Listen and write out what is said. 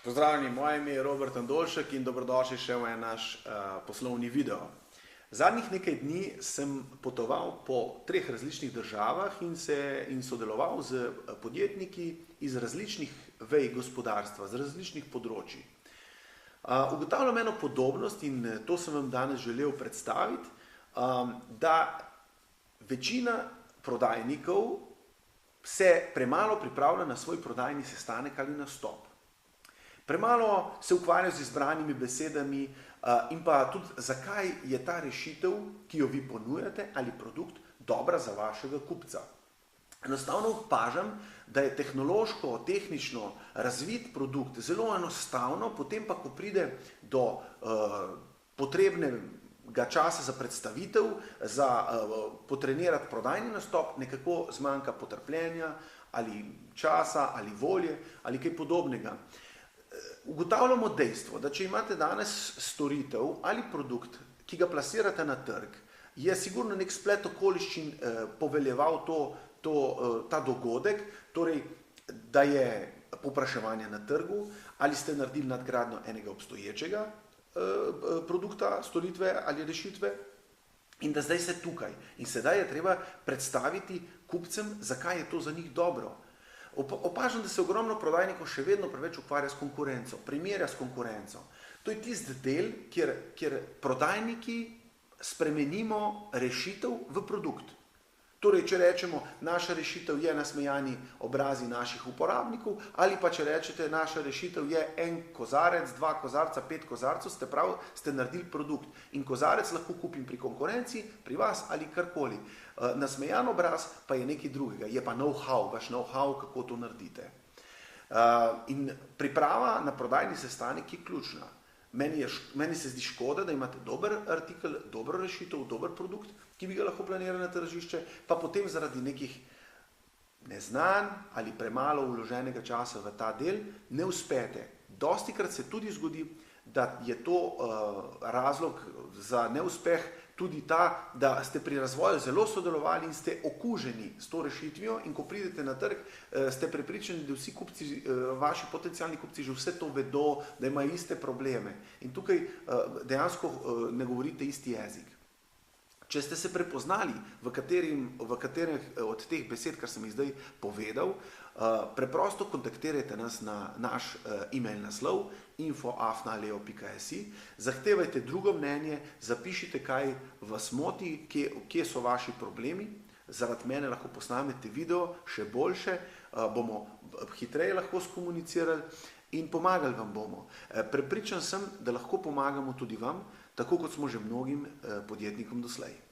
Pozdravljeni, moje ime je Robert Andoljšek in dobrodošli še v naš poslovni video. Zadnjih nekaj dni sem potoval po 3 različnih državah in sodeloval z podjetniki iz različnih vej gospodarstva, z različnih področij. Ugotavljam eno podobnost in to sem vam danes želel predstaviti, da večina prodajnikov se premalo pripravlja na svoj prodajni sestanek ali nastop. Premalo se ukvarjajo z izbranimi besedami in pa tudi zakaj je ta rešitev, ki jo vi ponujate ali produkt, dobra za vašega kupca. Enostavno opažam, da je tehnološko, tehnično razvit produkt zelo enostavno, potem pa, ko pride do potrebnega časa za predstavitev, za potrenirati prodajni nastop, nekako zmanjka potrpljenja ali časa ali volje ali kaj podobnega. Ugotavljamo dejstvo, da če imate danes storitev ali produkt, ki ga plasirate na trg, je sigurno nek splet okoliščin poveljeval ta dogodek, torej, da je povpraševanje na trgu, ali ste naredili nadgradnjo enega obstoječega produkta, storitve ali rešitve, in da zdaj ste tukaj. In sedaj je treba predstaviti kupcem, zakaj je to za njih dobro. Opažam, da se ogromno prodajnikov še vedno preveč ukvarja s konkurenco, primerja s konkurenco. To je tisti del, kjer prodajniki spremenimo rešitev v produkt. Torej, če rečemo, naša rešitev je nasmejani obrazi naših uporabnikov, ali pa če rečete, naša rešitev je en kozarec, 2 kozarca, 5 kozarcev, ste naredili produkt. In kozarec lahko kupim pri konkurenci, pri vas ali karkoli. Nasmejan obraz pa je nekaj drugega, je pa know-how, vaš know-how, kako to naredite. In priprava na prodajni sestanek je ključna. Meni se zdi škoda, da imate dober artikel, dobro rešitev, dober produkt, ki bi ga lahko planirali na tržišče, pa potem zaradi nekih neznanj ali premalo vloženega časa v ta del ne uspete. Dostikrat se tudi zgodi, da je to razlog za neuspeh tudi ta, da ste pri razvoju zelo sodelovali in ste okuženi s to rešitvijo in ko pridete na trg, ste prepričani, da vsi kupci, vaši potencialni kupci že vse to vedo, da imajo iste probleme. In tukaj dejansko ne govorite isti jezik. Če ste se prepoznali v katerih od teh besed, kar sem jih zdaj povedal, preprosto kontaktirajte nas na naš e-mail naslov info@leo.si, zahtevajte drugo mnenje, zapišite, kaj vas moti, kje so vaši problemi, zaradi mene lahko posnamete video, še boljše, bomo hitreje lahko skomunicirali in pomagali vam bomo. Prepričan sem, da lahko pomagamo tudi vam, tako kot smo že mnogim podjetnikom doslej.